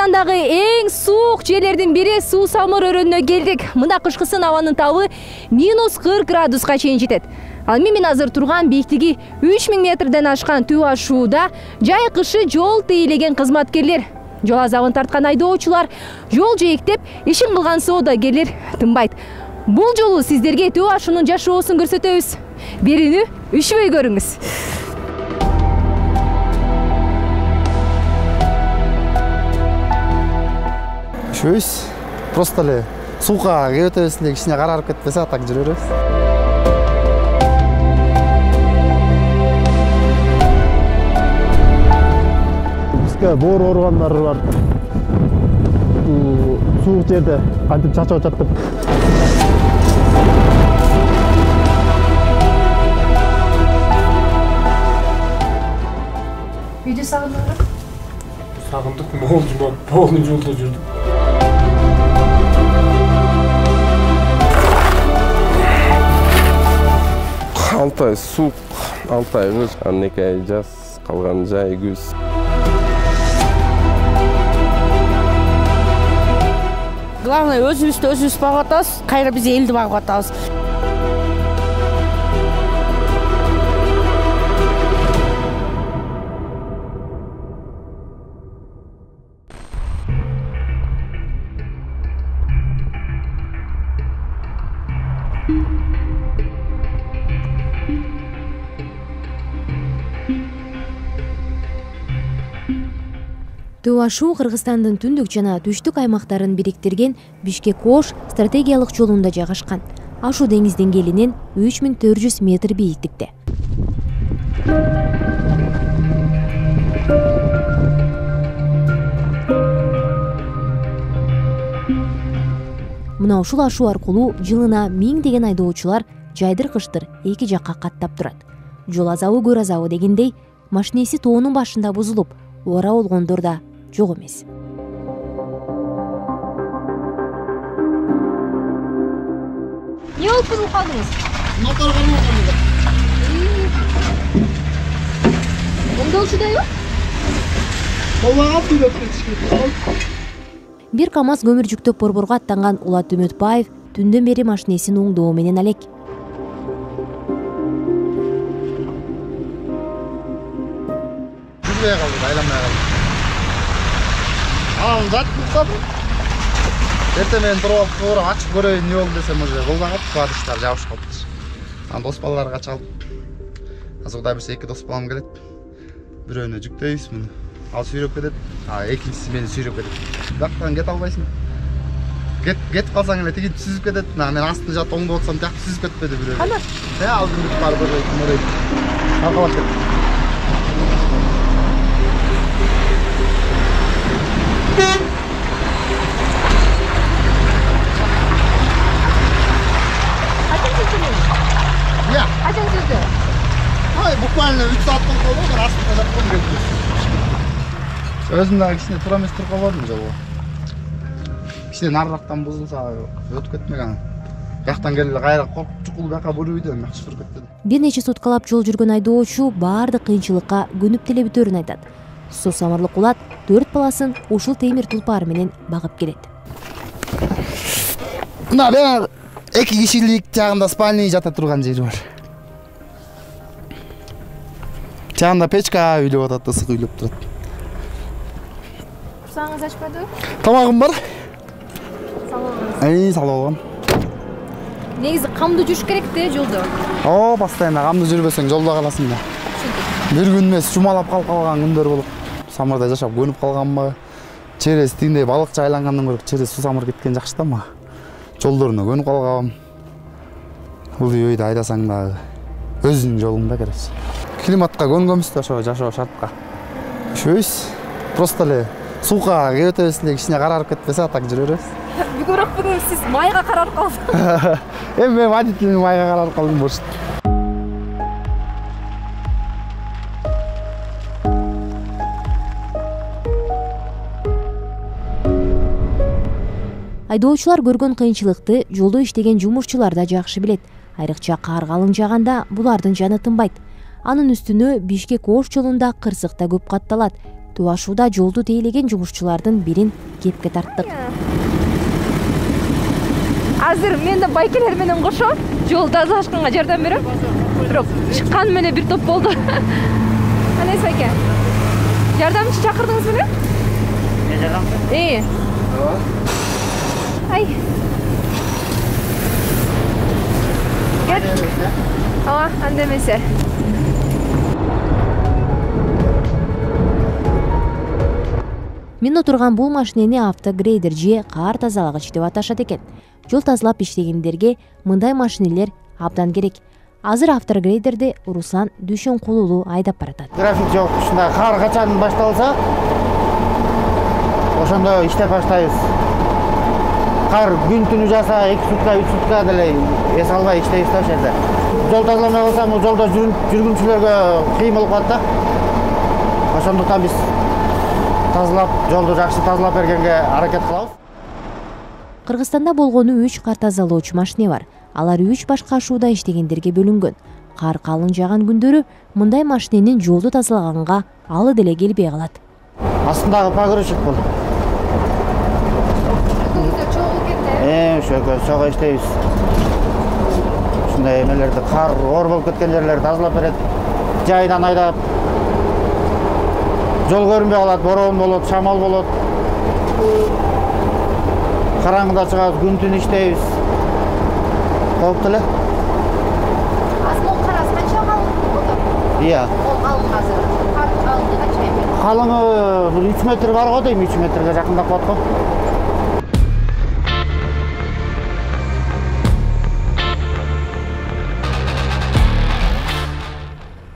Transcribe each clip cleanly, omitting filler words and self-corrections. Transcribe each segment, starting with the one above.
Кыргызстандагы эң суук жерлердин бири Суусамыр өрөөнүнө келдик. Мында кышкысын абанын табы -40 градуска чейин жетет. Ал мен азыр турган бийиктиги 3000 метрден ашкан Түү Ашууда жай кышы жол тейлеген кызматкерлер, жол азабын тарткан айдоочулар, жол жээктеп ишин кылган соодагерлер тынбайт. Бул жолу сиздерге Түү Ашуунун жашоосун көрсөтөбүз. Берүүнү үшбөй көрүңүз. Үшбөйбүз. Просто эле суука кеп өтөбүз эле, кичине карарып кетпесе так жүрө беребиз. Бизге боор ооругандар бар. Суук жерде кантип чачып атат деп. Үйдү сагындыңбы? Сагындык, полный жолдо жүрдүк. Алтай суук, алтай ыңыз, аннекей жаз, калган жай күз. Главное, өзүбүз багып атабыз, кайра биз элди багып атабыз. Түү Ашуу Кыргызстандын түндүк жана түштүк аймактарын бириктирген Бишкек-Ош стратегиялык жолунда жайгашкан. Ашуу деңиз деңгээлинен 3400 метр бийиктикте. Мына ушул ашуу аркылуу жылына 1000 деген айдоочулар жайдыр-кыштыр эки жакка каттап турат. Жол азабы көр азабы дегендей, машинеси тоонун башында бузулуп, ора болгондор да жок эмес. Не болуп калып калдыңыз? Мотор калып Оңдолчудайбы? калды. Бир КАМАЗ көмүр жүктөп борборго аттанган Улат Үмөтбаев түндөн бери машинесин оңдоо менен алек. Жүрбөй калды, айланбай калды. Жатып калдым. Эртең менен туруп алып, ачып көрөйүн эмне болду десем, уже болбагат, кубадыштар жабышып калыптыр. Аны дос балаларга чалып, азыр кудай берсе 2 дос балам келет. Бирөөнө жүктөйбүз муну. Ал сүйрөп кетет, экинчиси мени сүйрөп кетет. Бияктан кете албайсың. Кетип калсаң эле тиги сүзүп кетет. Мен астында жатып оңдоп атсам, тияк сүзүп кетпеди бирөө. Кана? Ал күндүк бар көрөйт. Калкалап кетти. Буквально 3 saat kaldı, aslında da bunu götürüyoruz. Özümden kişine turames turup aldım жолго. Kişine narraqtan buzulsa ötüp ketmegen. Жактан келе кайра коркуп чукул бака бурuydu, жакшы туруп кетти. Бир нече суткалап жол жүргөн айдоочу баардык кыйынчылыкка көнүп деле бүтөөрүн айтат. Суусамырлык Улат 4 баласын ушул темир тулпары менен багып келет. Мына мен 2 кишилик жагында спальный жата турган жери бар. Жагында печка үйлөп атат, ысык үйлөп турат. Курсагыңыз ачпадыбы? Тамагым бар. Салып Салып алгам. Негизи камдуу жүрүш керек да жолдо. Постоянно камдуу жүрбөсөң жолдо каласың да. Бир күн эмес, жумалап калган күндөр болуп. Самырда жашап көнүп калганмы? Через тиндей балыкчы айлангандан көрүп, через Суусамыр кеткен жакшы да ма? Жолдоруна көнүп калгам. Бул үйдө айдасаң да өзүнүн жолуңда кереш. Климатка көнгөнбүз да ошо жашоо шартка. Үшбөйбүз. Просто эле суука кеп өтөбүз эле, кичине карарып кетпесе так жүрө беребиз. Бүгүрөк бүгүн сиз майга карарып калдыңыз. Мен водитель майга карарып калдым болчу. Айдоочулар көргөн кыйынчылыкты жолдо иштеген жумушчулар да жакшы билет. Айрыкча кар калың жааганда булардын жаны тынбайт. Анын үстүнө Бишкек-Ош жолунда кырсык да көп катталат. Төө ашууда жолду тейлеген жумушчулардын бирин кепке тарттык. Азыр мен да байкелер менен кошо жол тазалашканга жардам берем. Бирок чыккан менен бир топ болду. Анес байке. Жардамчы чакырдыңыз беле? Ай. Кет. Ооба, анда эмесе. Мен отурган бул машинени автогрейдер же кар тазалагыч деп аташат экен. Жол тазалап иштегендерге мындай машинелер абдан керек. Азыр автогрейдерди Руслан Дүйшөнкулулу айдап баратат. График жок, ушундай кар качан башталса, ошондо иштеп баштайбыз. Кар күн-түнү жаса 2 сутка, 3 сутка деле эс албай иштейбиз да ошол жерде. Жол тазаламай калса, бул жолдо жүргүнчүлөргө кыйын болуп калат да. Ошондуктан биз тазалап, жолду жакшы тазалап бергенге аракет кылабыз. Кыргызстанда болгону 3 кар тазалоочу машине бар. Алар 3 башка ашууда иштегендерге бөлүнгөн. Кар калың жаган күндөрү мындай машиненин жолду тазалаганга алы деле келбей калат. Астындагы погрузчик бул. Ошого чогуу иштейбиз. Ушундай эмелерди, кар оор болуп кеткен жерлерди тазалап берет. Жайдан айдап. Жол көрүнбөй калат, бороон болот, шамал болот. Караңгыда чыгабыз, күн-түн иштейбиз. Кооптуу эле. Асмол карасы канча калың болду? Ия. Ол калың азыр. Кар калыңы канча эми? Калыңы 3 метр бар го дейм, 3 метрге жакындап калат го.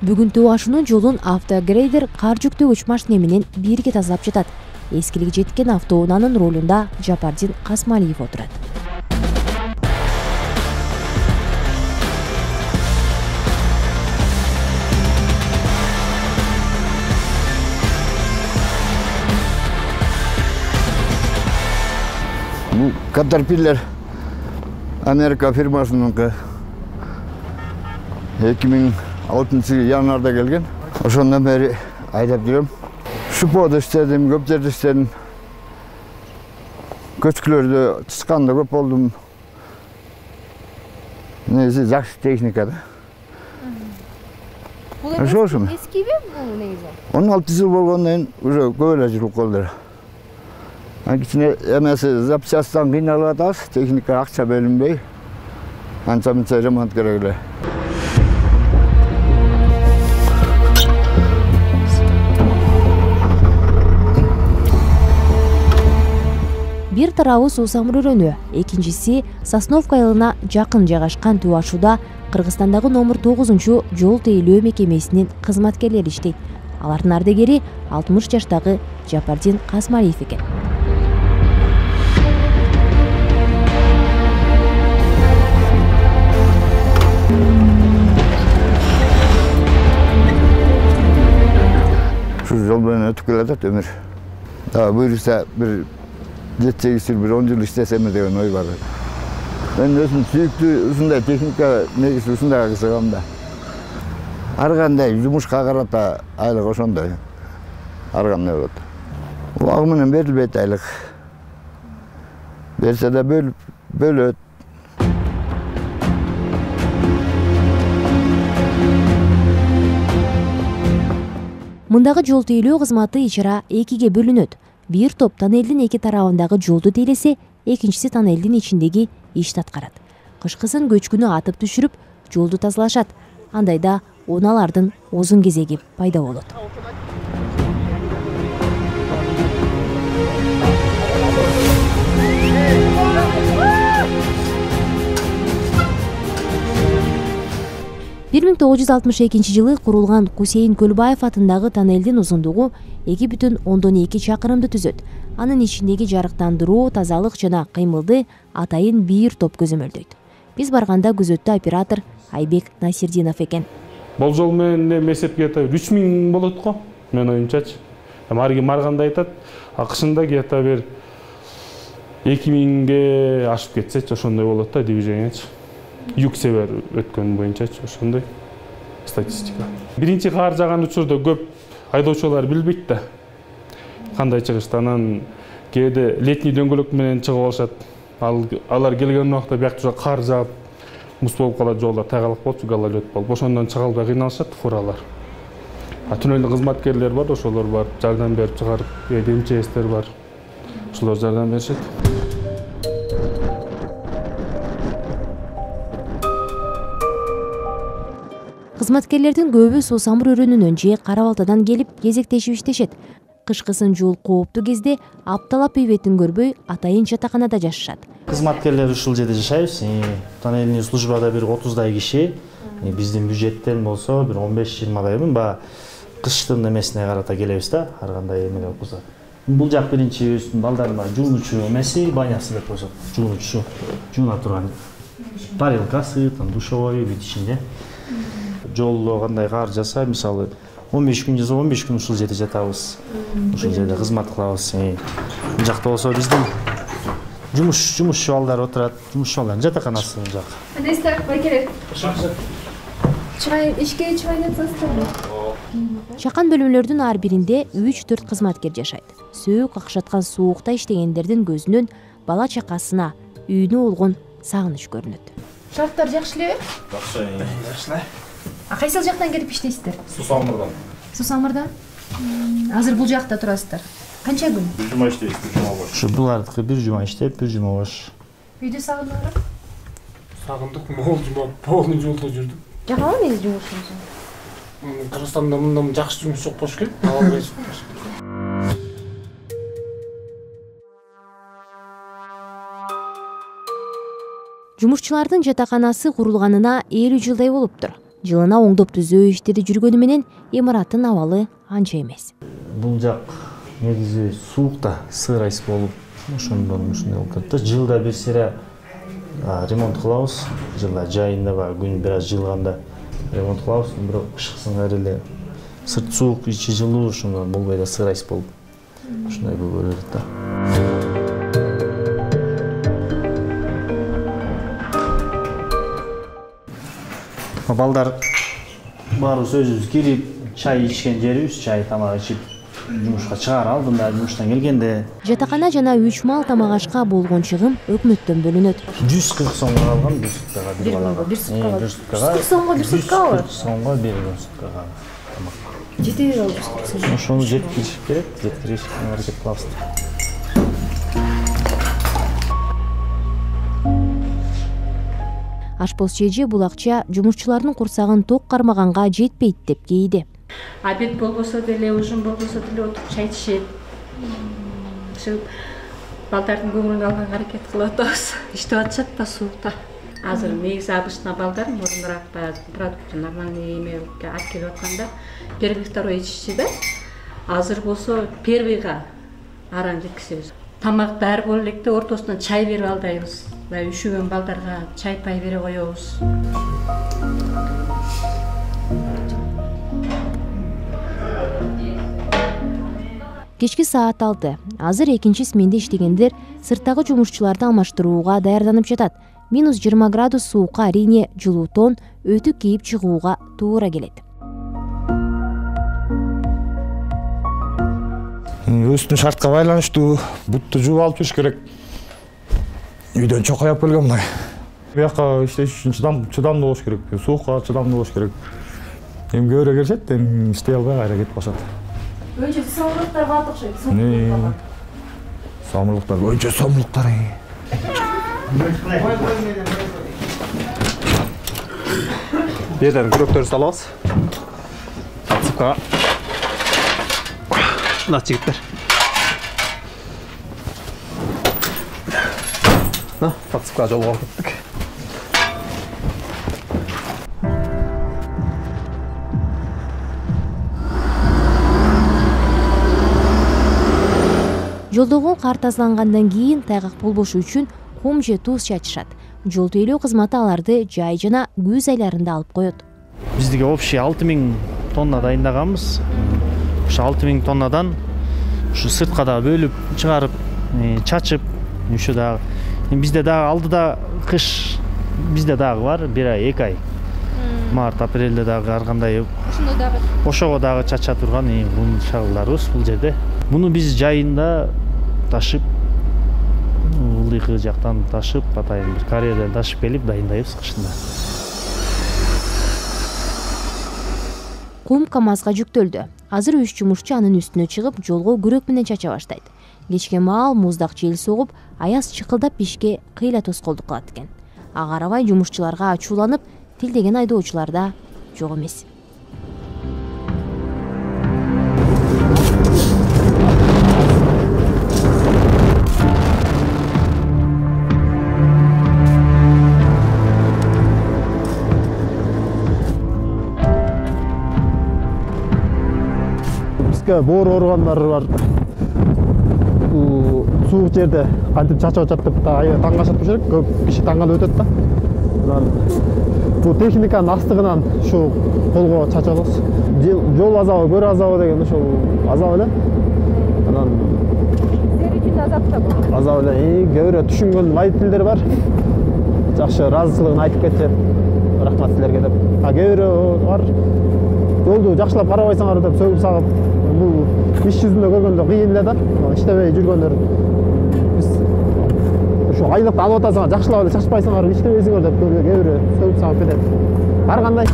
Бүгүн Төө ашуунун жолун автогрейдер кар жүктөгүч машине менен бирге тазалап жатат. Эскилиги жеткен автоунаанын ролунда Жапардин Касмалиев отурат. Бул Caterpillar Америка фирмасыныкы 2006 январда келген. Ошондон бери айдап жүрөм. Шупода иштедим, көп жерде иштедим. Көчкүлөрдө чыкканда көп болдум. Негизи жакшы техника да. Бул эскиби бул негизи? 16 жыл болгондон кийин уже көп эле жүрүп калды. Кичине эмеси запчастан кыйналып атабыз, техника акча бөлүнбөй. Анча-мынча ремонт керек эле. Бир тарабы Суусамыр өрөөнү, экинчиси Сосновка айылына жакын жайгашкан Төө ашууда Кыргызстандагы номер 9 жол тейлөө мекемесинин кызматкерлери иштейт. Алардын ардегери 60 жаштагы Жапардин Касмалиев экен. Şu jol менен өтүп келатат өмүр. Буюрса бир жетчегисир бир 10 жыл иштесем деген ой бар. Мен өзүм сүйүктүү ушундай техника негизи ушундай кызыгам да. Ар кандай жумушка карата айлык ошондой. Ар кандай болот. Убагы менен берилбейт айлык. Берсе да бөлөт. Мындагы жол тейлөө кызматы ичара 2ге бөлүнөт. Бир топ тоннелдин 2 тарабындагы жолду тейлесе, экинчиси тоннелдин ичиндеги ишти аткарат. Кышкысын көчкүнү атып түшүрүп, жолду тазалашат. Андайда унаалардын озун кезеги пайда болот. Бир 1962 жылы курулган Кусейин Көлбаев атындагы тоннелдин узундугу 2,2 чакырымды түзөт. Анын ичиндеги жарыктандыруу, тазалык жана кыймылды атайын бир топ көзөмөлдөйт. Биз барганда күзөттө оператор Айбек Насирдинов экен. Бул жол менен эсепке 3000 болот го, мен оюмчачы. Марги марганда айтат, акышында где-то бир 2000ге ашып кетсечи ошондой болот да движениечи. Юг-север өткөн боюнчачы ошондой статистика. Биринчи кар жаган учурда көп айдоочулар билбейт да. кандай чыгышты. Анан кээде летний дөңгөлөк менен чыгып алышат. Алар келген убакта биякта уже кар жаап, муз болуп калат, жолдо тайгалык болчу, гололед болуп. Ошондон чыга албай кыйналышат фуралар. Түнөлдүн кызматкерлери бар, ошолор бар, жардам берип чыгарып, МЧСтер бар. Ошолор жардам беришет. Кызматкерлердин көбү суусамыр өрөөнүнөн же кара балтадан келип кезектешип иштешет. Кышкысын жол кооптуу кезде апталап үй бетин көрбөй атайын жатаканада жашашат. Кызматкерлер ушул жерде жашайбыз. Тоннельный службада бир 30дай киши. Биздин бюджеттен болсо бир 15-20дайбын. Баягы кыштын эмесине карата келебиз да, ар кандай эме болсо. Бул жак биринчи өзүнүн балдарына жуунучу эмеси, банясы деп коёшот. Жуунучу, жууна турган парилкасы, душевой ичинде. Жолдо кандай кар жаса, мисалы 15 күн жаса 15 күн ушул жерде жатабыз. Ушул жерде кызмат кылабыз. Бул жакта болсо биздин жумушчу балдар отурат, жумушчу балдардын жатаканасы бул жак. Адестер байкелер. Чай ишке чай жатсыздарбы? Чакан бөлмөлөрдүн ар биринде 3-4 кызматкер жашайт. Сөөк акшаткан суукта иштегендердин көзүнөн бала чакасына, үйүнө болгон сагыныч көрүнөт. Шарттар жакшы эле? Жакшы. Кайсыл жактан келип иштейсиздер? Суусамырдан. Суусамырдан? Азыр бул жакта турасыздар. Канча күн? Бир жума иштейбиз, бир жума бош. Ушу булардыкы бир жума иштеп, бир жума бош. Үйдү сагындыңар? Сагындык, могул жума полный жолдо жүрдүк. Жакабы менин жумушумду? Кыргызстанда мындан жакшы жумуш жок болуш керек. Ала албайсыз. Жумушчулардын жатаканасы курулганына 50 жылдай болуптур. Жылына оңдоп түзөө иштери жүргөнү менен имараттын абалы анча эмес. Бул жак негизи суукта сыйрайс болуп, ошондон ушундай болуп атат да. Жылда бир сере ремонт кылабыз. Жылда жайында баягы күн бир аз жылганда ремонт кылабыз. Бирок кышкысынга эле сырт суук, ичи жылуу, ошондон болбой да сыйрайс болуп. Ушундай болуп берет да. Балдар баарыбыз өзүбүз кирип, чай ичкен жерибиз, чай тамак ичип, жумушка чыгар алдында, жумуштан келгенде. Жатакана жана 3 мал тамак ашка болгон чыгым өкмөттөн бөлүнөт. 140 сомго алган бир суткага бир балага. Бир суткага. Бир суткага. 140 сомго бир суткабы? 140 сомго бир суткага. Жетиби алып? Ошону жеткириш керек, жеткириш аракет кылабыз. Ашпоз чежи бул акча жумушчулардын курсагын ток кармаганга жетпейт деп кейди. Обед болбосо деле, ужин болбосо деле отуруп чай ичишет. Ушул балдардын көңүлүн алганга аракет кылып атабыз. Иштеп атышат да суукта. Азыр негизи обычно балдар мурунураак баягы продукты нормальный эме алып келип атканда первый, второй ичишчи да. Азыр болсо первыйга аран жеткизебиз. Тамак даяр боло электе ортосунан чай берип алдайбыз. Баягы üşүгөн балдарга чай пай бере коебуз. Кечки саат 6. Азыр экинчи сменде иштегендер сырттагы жумушчуларды алмаштырууга даярданып жатат. -20 градус суукка арине жылуутон өтүк кийип чыгууга туура келет. Өзүнүн шартка байланыштуу бутту жууп алып жүрүш керек. Үйдөн чокой алып келгем мына. Буяка иштеш үчүн чыдамдуу болуш керек. Суукка чыдамдуу болуш керек. Эми көбүрөөк келишет, эми иштей албай кайра кетип калышат. Önce samurluklar var okşayıp. Samurluklar, önce samurluklar. Birden kröktörü salabız. Tatsıpka. Mına çigitler. Tatsıpka жолго алып кеттик. Жолдогу кар тазалангандан кийин тайгак болбошу үчүн кум же туз чачышат. Жол тейлөө кызматы аларды жай жана күз айларында алып коет. Биздиги общий 6000 тонна дайындаганбыз. Ошо 6000 тоннадан ушу сыртка да бөлүп чыгарып, чачып, ушу дагы бизде дагы алдыда кыш бизде дагы бар, 1 ай, 2 ай. Март, апрелде дагы ар кандай ошого дагы чача турган чагылдарыбыз бул жерде. Муну биз жайында ташып, ылдыйкы жактан ташып, атайын бир карьерден ташып келип дайындайбыз кышында. Кум КАМАЗга жүктөлдү. Азыр 3 жумушчу анын үстүнө чыгып, жолго күрөк менен чача баштайт. Кечке маал муздак жел согуп, аяз чыкылдап ишке кыйла тоскоолдук кылат экен. Ага карабай жумушчуларга ачууланып, тилдеген айдоочулар да жок эмес. Боор ооругандар бар. Суук жерде кантип чачып атат деп таңга чатып жүрөк. Көп киши таңгалы өтөт да. Бул техниканын астыгынан ушу колго чачып алабыз. Жол азабы, көр азабы деген ушул азап эле. Анан Сер үчүн азап да бул. Азап эле. Кээ бирөө түшүнгөн водительдер бар. Жакшы ыраазычылыгын айтып кетишет. Рахмат силерге деп. Кээ бирөө бар. Жолду жакшылап карабайсыңар деп сөгүп сагып, бул иш жүзүндө көргөндө кыйын эле да. Иштебей жүргөндөр биз ушу айлыкты алып атасыңар, жакшылап эле чачпайсыңар, иштебейсиңер деп кээ бирөө сөгүп сагып кетет. Ар кандай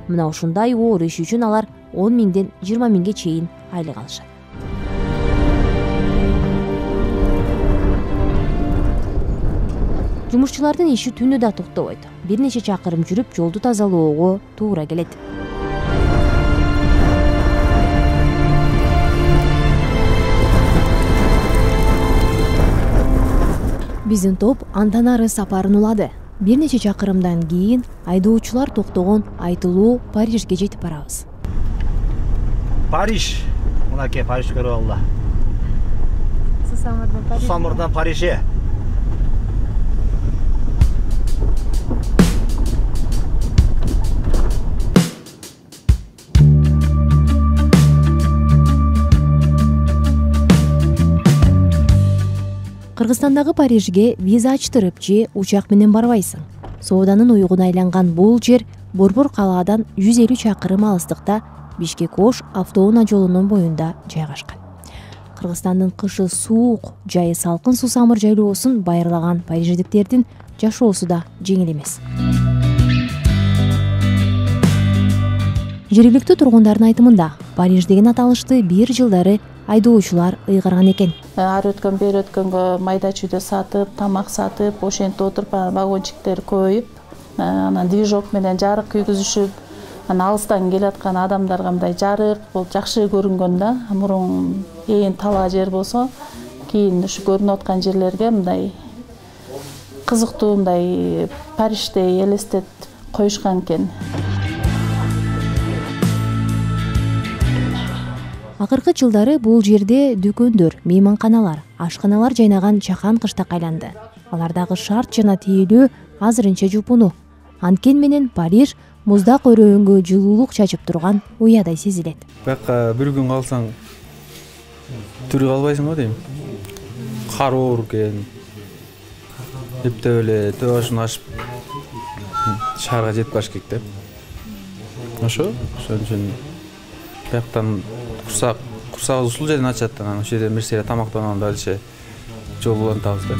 Мына ушундай оор иш үчүн алар 10 миңден 20 миңге чейин айлык алышат. Жумушчулардын иши түнү да токтобойт. Бир нече чакырым жүрүп, жолду тазалоого туура келет. Биздин топ андан ары сапарын улады. Бир нече чакырымдан кийин айдоочулар токтогон айтылуу Парижге жетип барабыз. Париж. Мынакей Париж көрүп алды. Сусамырдан Парижге. Кыргызстандагы Парижге виза ачтырып же учак менен барбайсың. Сооданын уюгуна айланган бул жер Борбор калаадан 150 чакырым алыстыкта Бишкек-Ош автоунаа жолунун боюнда жайгашкан. Кыргызстандын кышы суук, жайы салкын Сусамыр жайлоосун байырлаган париждиктердин жашоосу да жеңил эмес. Жергиликтүү тургундардын айтымында, Париж деген аталышты бир жылдары айдоочулар ыйгарган экен. Ар өткөн бери өткөнгө майда чүйдө сатып, тамак сатып, ошентип отуруп вагончиктер көбөйүп, анан движок менен жарык күйгүзүшүп, анан алыстан келаткан адамдарга мындай жарык бул жакшы көрүнгөн да. Мурун ээн талаа жер болсо, кийин ушу көрүнүп аткан жерлерге мындай кызыктуу мындай Парижди элестет коюшкан экен. Акыркы жылдары бул жерде дүкөндөр, мейманканалар, ашканалар жайнаган чакан кыштак айланды. Алардагы шарт жана тейлөө азырынча жупуну. Анткени менен Париж муздак өрөөңгө жылуулук чачып турган уядай сезилет. Бакка бир күн калсаң түрү калбайсың го дейм. Кар оор экен. Эптеп эле төө башын ашып шаарга жетип барыш керек деп. Ошол үчүн бияктан курсак ушул жерден ачат, анан ошол жерден бир сере тамактанып дальше жол улантабыз да.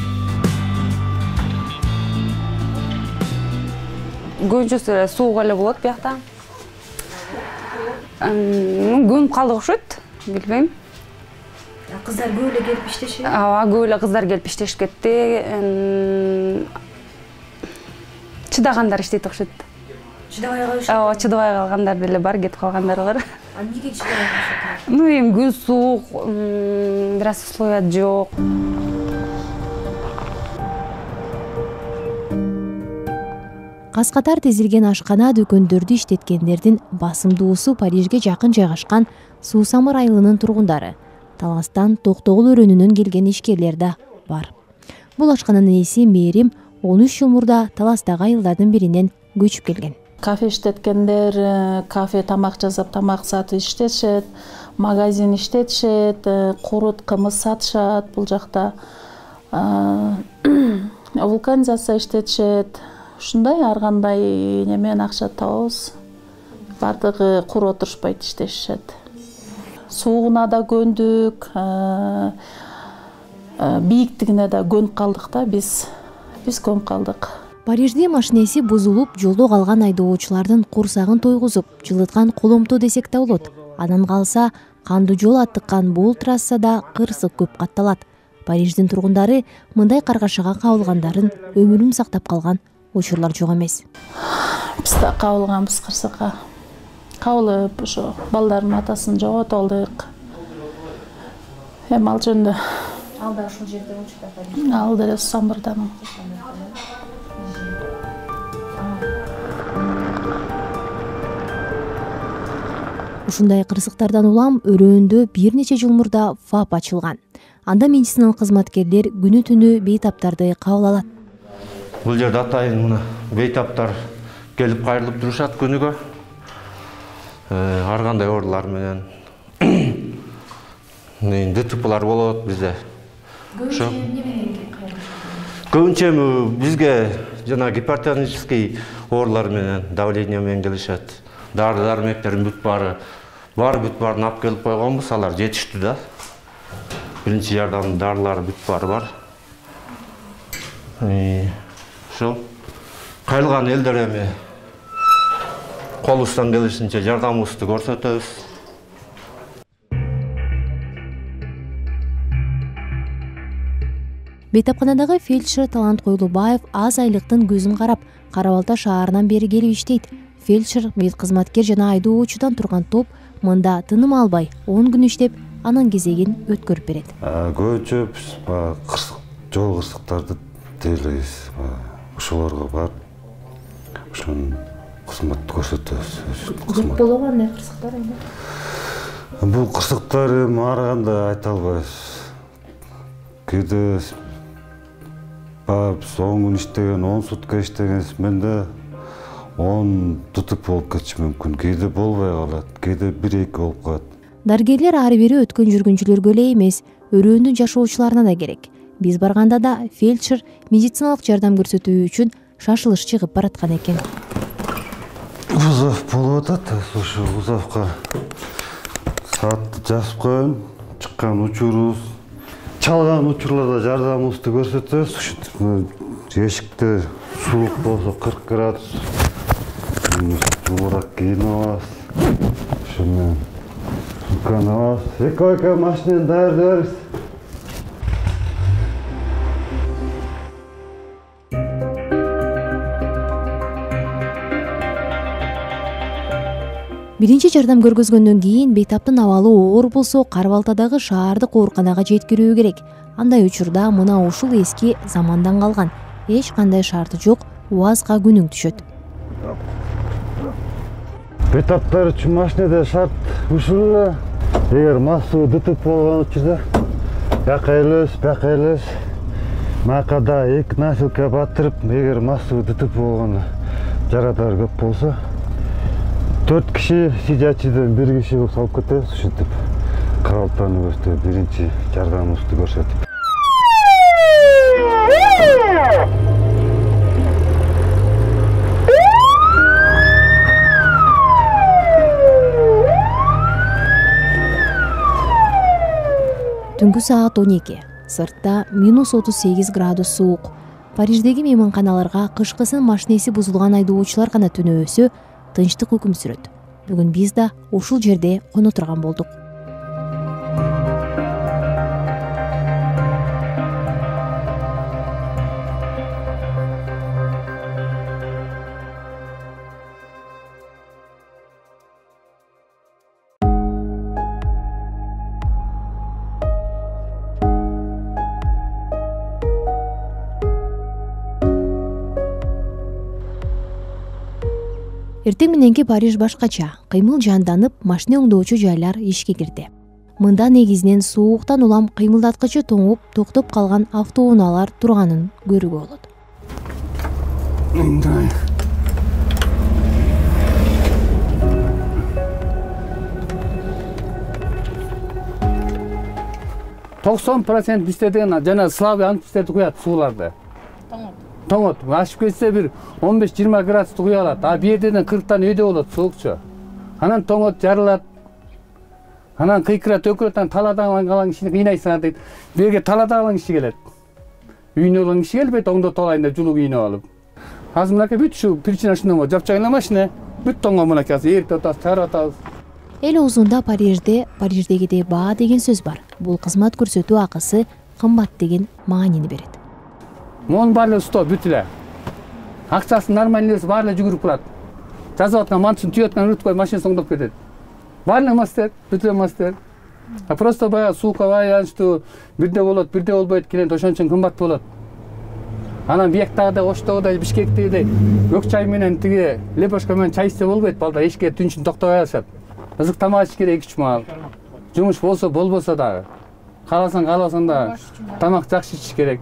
Көбүнчөсү суук эле болот биякта. Көнүп калдык окшойт, билбейм. Кыздар көп эле келип иштешет. Ооба, көп эле кыздар келип иштешип кетти. Чыдагандар иштейт окшойт. Чыдабай калышат. Ооба, чыдабай калгандар деле бар, кетип калгандар бар. Эмнеге чыдабай калышат? Эми күн суук, бир аз условият жок. Кас-катар тизилген ашкана дүкөндөрдү иштеткендердин басымдуусу Парижге жакын жайгашкан Сусамыр айылынын тургундары. Таластан Токтогул өрөөнүнөн келген ишкерлер да бар. Бул ашкананын ээси Мээрим 13 жыл мурда Таластагы айылдардын биринен көчүп келген. Кафе иштеткендер, кафе тамак жасап, тамак сатып иштешет. магазин иштетишет, курут, кымыз сатышат бул жакта. Вулканизация иштетишет. Ушундай ар кандай немен акча табабыз. Бардыгы куруп отурушпайт, иштешет. Суугуна да көндүк, бийиктигине да көнүп калдык да, биз көнүп калдык. Парижде машинеси бузулуп, жолдо калган айдоочулардын курсагын тойгузуп, жылыткан коломто десек да болот. Андан калса, кандуу жол аттыккан бул трассада кырсык көп катталат. Париждин тургундары мындай каргашага кабылгандарын өмүрүн сактап калган учурлар жок эмес. Биз да кабылганбыз кырсыкка. Кабылып, ошо балдардын атасын жоготуп алдык. Эми ал жөнүндө. Ал да ушул жерде учурда Париж. Ал деле Самырдамын. Ушундай кырсыктардан улам өрөөндө бир нече жыл мурда ФАП ачылган. Анда медициналык кызматкерлер күнү түнү бейтаптарды кабыл алат. Бул жерде атайын мына бейтаптар келип кайрылып турушат күнүгө. Ар кандай оорулар менен ДТПлар болот бизде. Көбүнчө бизге жана гипертонический оорулар менен, давление менен келишет. Дары-дармектердин бүт баарын алып келип койгонбуз, алар жетиштүү да. Биринчи жардам дарылары бүт баары бар. Ошол кайрылган элдер эми колубуздан келишинче жардамыбызды көрсөтөбүз. Бейтапканадагы фельдшер Талант Койлубаев аз айлыктын көзүн карап, Кара-Балта шаарынан бери келип иштейт. Фельдшер, медкызматкер жана айдоочудан турган топ мында тыным албай 10 күн иштеп, анын кезегин өткөрүп берет. Көбүнчө жол кырсыктарды тейлейбиз. Ошолорго барып, ошон кызматты көрсөтөбүз. Көп болобу андай кырсыктар? Бул кырсыктар эми ар кандай айта албайбыз. Кээде биз 10 күн иштеген, 10 сутка иштегенбиз. Менде 10 ДТП болуп кетиши мүмкүн. Кээде болбой калат, кээде 1-2 болуп калат. Дарыгерлер ары бери өткөн жүргүнчүлөргө эле эмес, өрөөндү жашоочуларына да керек. Биз барганда да фельдшер медициналык жардам көрсөтүү үчүн шашылыш чыгып бараткан экен. Узов болуп атат, ошо узовко саатты жазып коем, чыккан учурубуз, чалган учурларда жардамыбызды көрсөтөбүз. Ушинтип эшикте суук болсо 40 градус жумурак кийинип алабыз. Ошо менен сумканы алабыз. Экойка машинени даярдайбыз. Биринчи жардам көргөзгөндөн кийин бейтаптын абалы оор болсо Кара-Балтадагы шаардык ооруканага жеткирүү керек. Андай учурда мына ушул эски замандан калган, эч кандай шарты жок УАЗга күнүң түшөт. Бейтаптар үчүн машинеде шарт ушул эле. Эгер массовый ДТП болгон учурда бияка элебиз. Макада 2 носилка батырып, эгер массовый ДТП болгондо жарадар көп болсо 4 киши сидячийден 1 киши кылып салып кетебиз. Ушинтип Кара-Балтаны көрсөтүп, биринчи жардамыбызды көрсөтүп. Түнкү саат 12. Сыртта -38 градус суук. Париждеги мейманканаларга кышкысын машинеси бузулган айдоочулар гана түнөөсө, тынчтык өкүм сүрөт. Бүгүн биз да ушул жерде коно турган болдук. Эртең мененки Париж башкача, кыймыл жанданып, машина оңдоочу жайлар ишке кирди. Мында негизинен сууктан улам кыймылдаткычы тоңуп, токтоп калган автоунаалар турганын көрүүгө болот. 90% бизде деген жана слабый антистерди куят сууларды. Тоңот. Ашып кетсе бир 15-20 градусты куя алат. А бу жерден 40тан өйдө болот суукчу. Анан тоңот жарылат. Анан кыйкыра төкөрөтөн таладан калган кишини кыйнайсың дейт. Бу жерге талада калган киши келет. Үйүнө калган киши келбейт, оңдотуп алайын деп жулук үйүнө алып. Азыр мынакей бүт ушу причина ушундан жапчайына машина. Бүт тоңго мынакей эртеп атабыз, чыгарып атабыз. Эл оозунда Париждегидей баа деген сөз бар. Бул кызмат көрсөтүү акысы кымбат деген маанини берет. Монун баары сто бүт эле. Акчасын нормальный баары жүгүрүп турат. Жазып аткан мантсын түйөт аткан руткой машина оңдоп кетет. Баары мастер, бүт эле мастер. А просто баягы суука баягы бирде болот, бирде болбойт, келет ошон үчүн кымбат болот. Анан Бияктагыдай, Оштогудай, Бишкектегидей көк чай менен тиги лепешка менен чай ичсе болбойт, балдар эшикке түн үчүн токтобой алышат. Ызык тамак ич керек 2-3 маал. Жумуш болсо болбосо дагы. Кааласаң да тамак жакшы ичиш керек.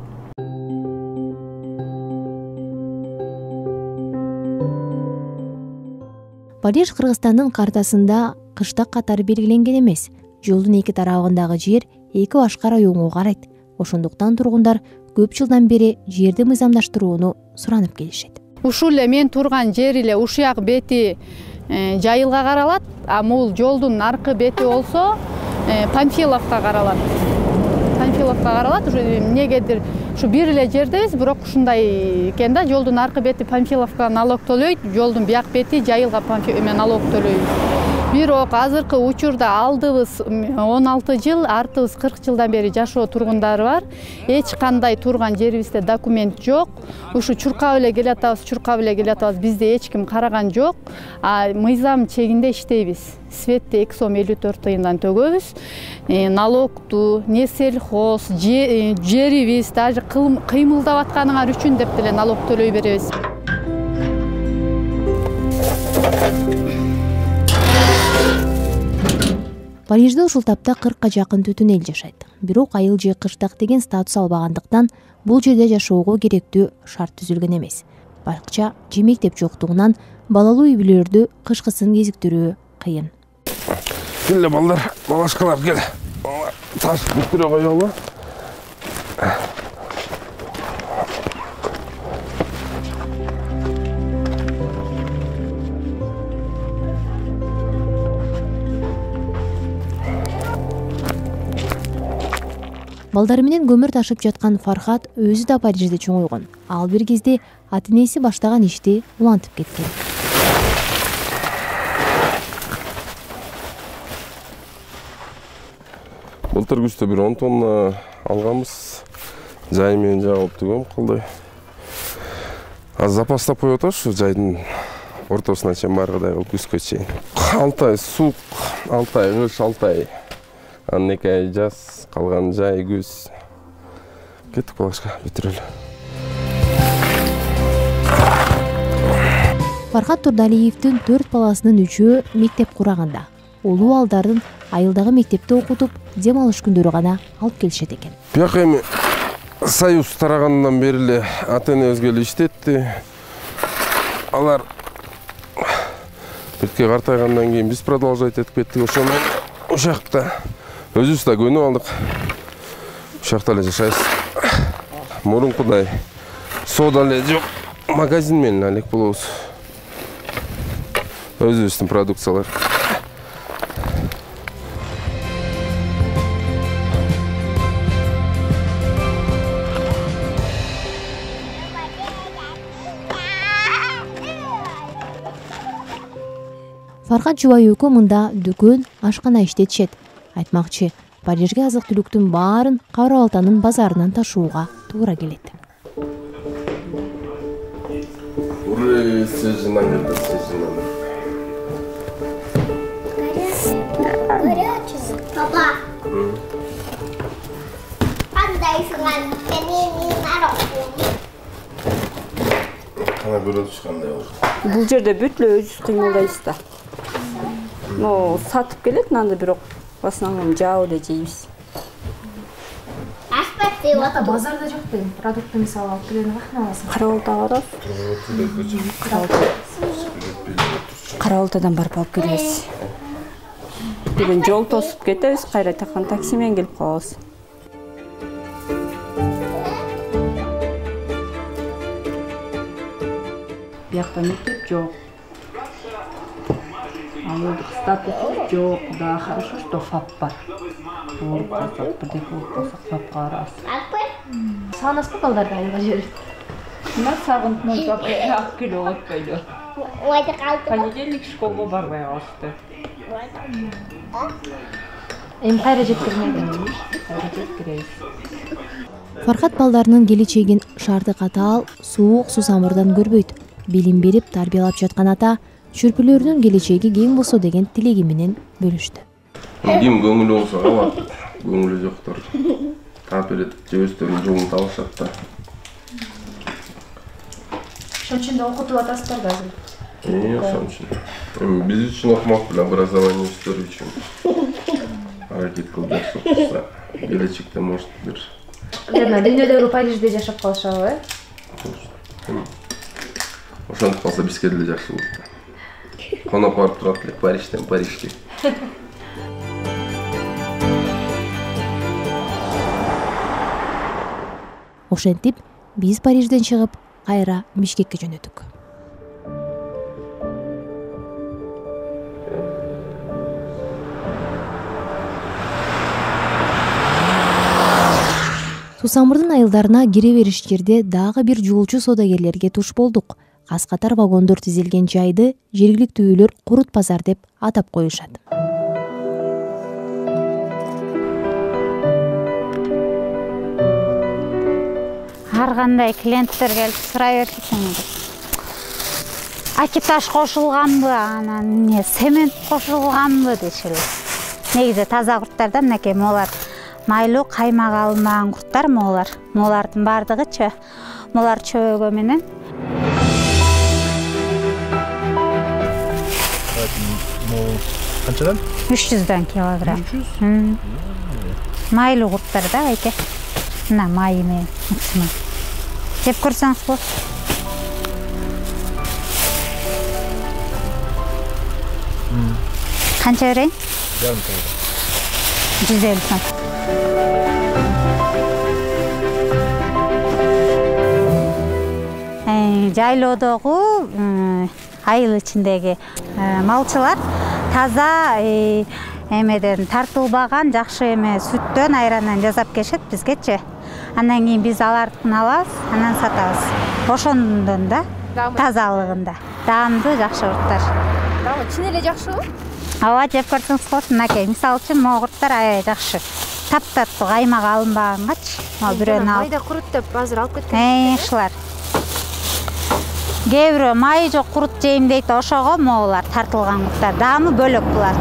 Париж Кыргызстандын картасында кыштак катары белгиленген эмес. Жолдун эки тарабындагы жер эки башка районго карайт. Ошондуктан тургундар көп жылдан бери жерди мыйзамдаштырууну суранып келишет. Ушул эле мен турган жер эле ушуяк бети Жайылга каралат, а бул жолдун аркы бети болсо Панфиловко каралат. Эмнегедир ушу бир эле жердебиз, бирок ушундай экен да, жолдун аркы бети Панфиловко налог төлөйт, жолдун бияк бети Жайылга налог төлөйт. Бирок азыркы учурда алдыбыз 16 жыл, артыбыз 40 жылдан бери жашоо тургундары бар. Эч кандай турган жерибизде документ жок. Ушу чуркап эле келатабыз, бизде эч ким караган жок. А мыйзам чегинде иштейбиз. Светти 2 сом 54 тыйындан төгөбүз. Налогту, не сельхоз, жерибиз даже кыймылдап атканыңар үчүн деп деле налог төлөй беребиз. Парижде ушул тапта 40ка жакын түтүн эл жашайт. Бирок айыл же кыштак деген статус албагандыктан бул жерде жашоого керектүү шарт түзүлгөн эмес. Бакча же мектеп жоктугунан балалуу үй бүлөлөрдү кышкысын кезиктирүү кыйын. Келе балдар, балашкалар кел. Таш бүтүрө коелу. Балдары менен көмүр ташып жаткан Фархат өзү да Парижде чоңойгон. Ал бир кезде ата-энеси баштаган ишти улантып кеткен. Былтыр күздө бир 10 тонна алганбыз. Жай менен жагып түгөм кылды. Аз запастап коюп атабыз, жайдын ортосуна чейин баргыдай кылып күзгө чейин. 6 ай суук, 6 ай кыш, 6 ай. Анан 2 ай жаз, калган жай күз. Кеттик балашка, бүтүрөлү. Фархат Турдалиевдин 4 баласынын 3-өө мектеп кураганда. Улуу алдарын айылдагы мектепте окутуп, дем алыш күндөрү гана алып келишет экен. Бияка эми Союз тарагандан бери эле ата-эне өзгөлө иштетти. Алар бирке картайгандан кийин биз продолжать этип кеттик. Ошону ушакта өзүбүз да көнүп алдык. Ушакта эле жашайбыз. Мурункудай соода эле жок, магазин менен алек болобуз. Өзүбүздүн продукциялар. Фархат жубай экөө мында дүкөн, ашкана иштетишет. Айтмакчы, Парижге азык-түлүктүн баарын Кара-Балтанын базарынан ташууга туура келет. Папа. Кандайсың? Кана көрөбүз кандай болот. Бул жерде бүт эле өзүбүз кыймылдайбыз да. Сатып келет нанды, бирок в основном жаап эле жейбиз. Базарда жок дейм. Продукты мисалы алып келгенди каяктан аласың? Кара-Балтага барабыз. Кара-Балтадан барып алып келебиз. Бүгүн жол тосуп кетебиз, кайра такан такси менен келип калабыз. Биякта мектеп жок. Ауылдык статус жок. Да, хорошо, что ФАП бар. Ооруп калсак, бирдеке болуп калсак ФАПка барабыз. Сагынасызбы балдарды айылга жиберип? Мен сагынтмын, ак келип отпойду. Понедельник школга барбай калышты. Эми кайра жеткирмейди. Кайра жеткиребиз. Фархат балдарынын келечегин шарды катаал, суук сусамырдан көрбөйт. Билим берип тарбиялап жаткан ата чүрпүлөрүнүн келечеги кең болсо деген тилеги менен бөлүштү. Ким көңүлү болсо калат, көңүлү жоктор таап берет, же өздөрүнүн жолун табышат да. Ошон үчүн да окутуп атасыздар да азыр. Ошон үчүн. Биз үчүн окумак беле, образование өздөрү үчүн. Аракет кылып жакшы окуса, келечекте может бир. Жана дүйнөдөгү Парижде жашап калышабы, э? Ошентип калса бизге деле жакшы болот да. Коноп барып турат элек Парижден Парижге. Ошентип биз Парижден чыгып, кайра Бишкекке жөнөдүк. Сусамырдын айылдарына кире бериш жерде дагы бир жолчу соодагерлерге туш болдук. Кас-катар вагондор тизилген жайды жергиликтүүлөр Курут базар деп атап коюшат. Ар кандай клиенттер келип сурай беришет. Акиташ кошулганбы, анан цемент кошулганбы дешели. Негизи таза курттарда мынакей молар майлуу каймак алынган курттар молар. Молардын бардыгычы молар чөбөгө менен. Канчадан? 300 килограмм. Майлуу курттар да айке. Мына майы менен максимум. Жеп көрсөңүз болот. Канча берейин? Жарым килограмм. 150 сом. Жайлоодогу айыл ичиндеги малчылар таза эмеден тартылбаган жакшы эме сүттөн, айрандан жасап келишет бизгечи. Андан кийин биз алардын алабыз, анан сатабыз. Ошондон да тазалыгында. Даамдуу жакшы курттар. Чын эле жакшыбы? Ооба, жеп көрсөңүз болот. Мынакей, мисалы үчүн могу курттар аябай жакшы. Таптаттуу каймак алынбагангач, бирөөнү алып. Майда курут деп азыр алып кеткен. Ушулар. Кээ бирөө майы жок курут жейм дейт, ошого моголар тартылган курттар. Даамы бөлөк булар.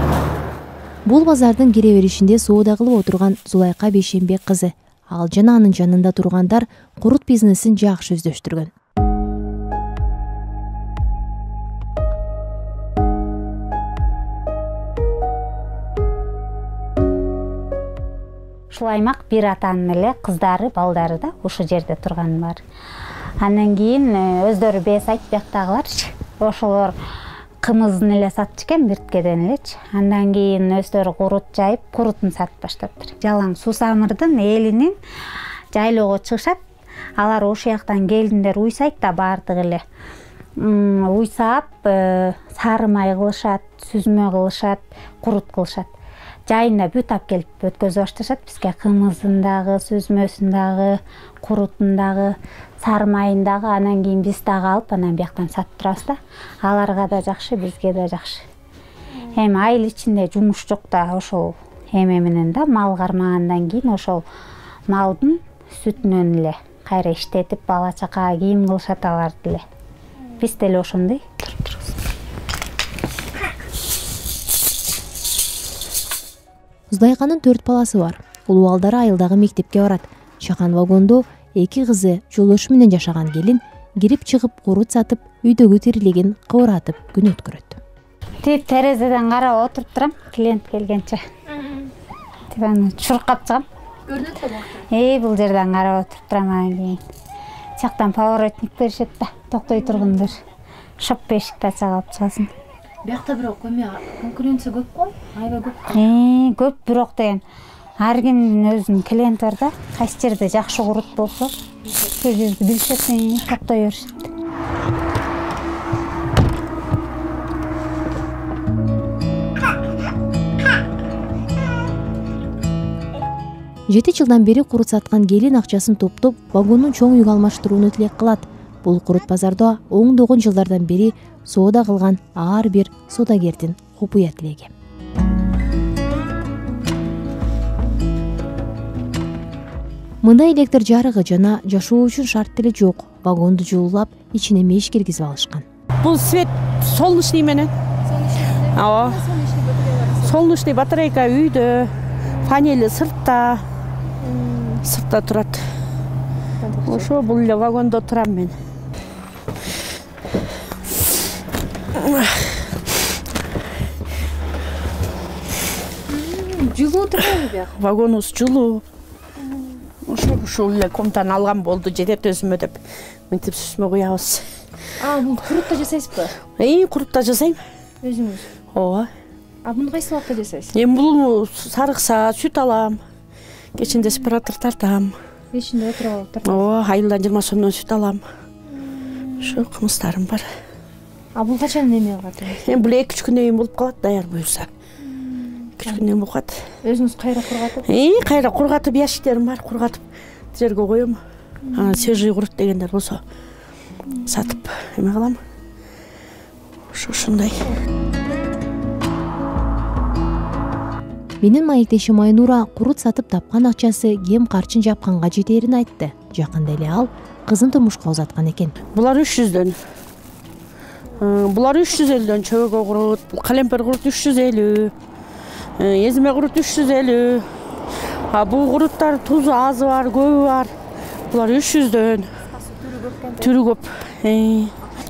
Бул базардын кире беришинде соода кылып отурган Зулайка Бейшенбек кызы. Ал жана анын жанында тургандар курут бизнесин жакшы өздөштүргөн. Ушул аймак бир атанын эле кыздары, балдары да ушул жерде турганы бар. Андан кийин өздөрү бес айт бияктагыларчы. Ошолор кымызын эле сатчу экен бирткеден элечи. Андан кийин өздөрү курут жайып, курутун сатып баштаптыр. Жалаң Сусамырдын элинин жайлоого чыгышат. Алар ошол жактан келиндер уйсайт да бардыгы эле. Уйсап, сары май кылышат, сүзмө кылышат, курут кылышат. Жайына бүт алып келип өткөзүп башташат бизге кымызын дагы, сүзмөсүн дагы, курутун дагы, сары майын дагы, анан кийин биз дагы алып, анан бияктан сатып турабыз да. Аларга да жакшы, бизге да жакшы. Эми айыл ичинде жумуш жок да, ошол эме менен да мал кармагандан кийин ошол малдын сүтүнөн эле кайра иштетип, бала чакага кийим кылышат аларды эле. Биз деле ошондой. Зулайканын 4 баласы бар. Улуу балдары айылдагы мектепке барат. Чакан вагондо 2 кызы жолдошу менен жашаган келин кирип чыгып курут сатып, үйдөгү тирилигин кыбыратып күн өткөрөт. Тип терезеден карап отуруп турам, клиент келгенче. Тип аны чуркап чыгам. Көрүнөт да. Бул жерден карап отуруп турам, анан кийин жактан поворотник беришет да, токтой тургундар. Шоп бешикти ача алып чыгасың. Биякта бирок конкуренция көп го? Аябай көп. Көп бирок деген ар кимдин өзүнүн клиенти бар да. Кайсы жерде жакшы курут болсо, ошол жерди билишет, токтой беришет. 7 жылдан бери курут саткан келин акчасын топтоп вагондун чоң үйгө алмаштырууну тилек кылат. Бул курут базарда оңдогон жылдардан бери соода кылган ар бир соодагердин купуя тилеги. Мында электр жарыгы жана жашоо үчүн шарт деле жок. Вагонду жуулап, ичине меш киргизип алышкан. Бул свет солнечный менен. Ооба. Солнечный батарейка үйдө, панели сыртта. Сыртта турат. Ошо бул эле вагондо турам мен. Жылуу турбайбы бияк? Вагонубуз жылуу. Ушул эле комнатаны алган болду, жетет өзүмө деп. Мынтип сүзмө куябыз. Муну курутта жасайсызбы? Курутта жасайм. Өзүңүз? Ооба. Муну кайсы убакта жасайсыз? Бул сарыкса, сүт алам. Кечинде сепаратор тартам. Ичинде отуруп алып тартам. Ооба, айылдан 20 сомдон сүт алам. Ошо кымыстарым бар. Бул качан неме калат? Бул 2-3 күндөн кийин болуп калат, даяр буюрса. 2 күндөн болуп калат. Өзүңүз кайра кургатып? Кайра кургатып, ящиктерим бар, кургатып жерге коем. Анан свежий курут дегендер болсо сатып эме кылам. Ушундай. Менин маектешим Айнура курут сатып тапкан акчасы кем карчын жапканга жетерин айтты. Жакында эле ал кызын турмушка узаткан экен. Булар 300дөн. Булар 350дөн чөгө курут, калемпер курут 350. Эзиме курут 350. Бул куруттар тузу азы бар, көбү бар. Булар 300дөн. Түрү көп.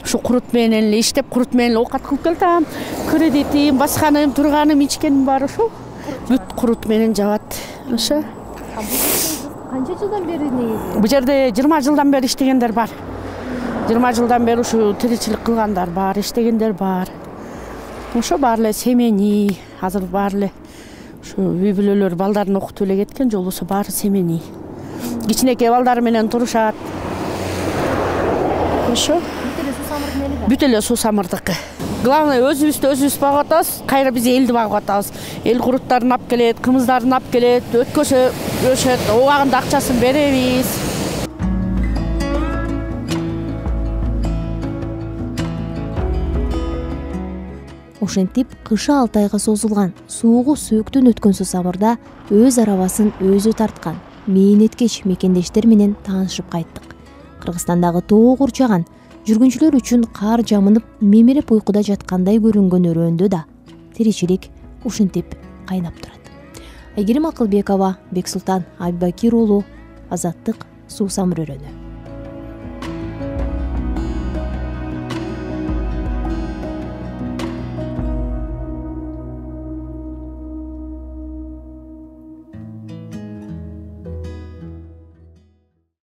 Ушу курут менен эле иштеп, курут менен оокат кылып келтам. Кредитим, басканым, турганым, ичкеним бар ошо. Бүт курут менен жабат. Ошо. Канча жылдан бери негизи? Бул жерде 20 жылдан бери иштегендер бар. 20 жылдан бери ушу тиричилик кылгандар бар, иштегендер бар. Ошо баары эле семейный, азыр баары эле ушу үй бүлөлөр балдарын окутуп эле кеткен, же болбосо баары семейный. Кичинекей балдары менен турушат. Ошо. Бүт эле суу самырдыкы. Главное өзүбүздү өзүбүз багып атабыз, кайра биз элди багып атабыз. Эл куруттарын алып келет, кымыздарын алып келет, өткөсө өшөт, убагында акчасын беребиз. Ошентип кышы 6 айга созулган, суугу сөөктөн өткөн Сусамырда өз арабасын өзү тарткан мээнеткеч мекендештер менен таанышып кайттык. Кыргызстандагы тоо курчаган, жүргүнчүлөр үчүн кар жамынып мемирип уйкуда жаткандай көрүнгөн өрөөндө да тиричилик ушинтип кайнап турат. Айгерим Акылбекова, Бексултан Абибакир уулу, Азаттык, Суу Самыр өрөөнү.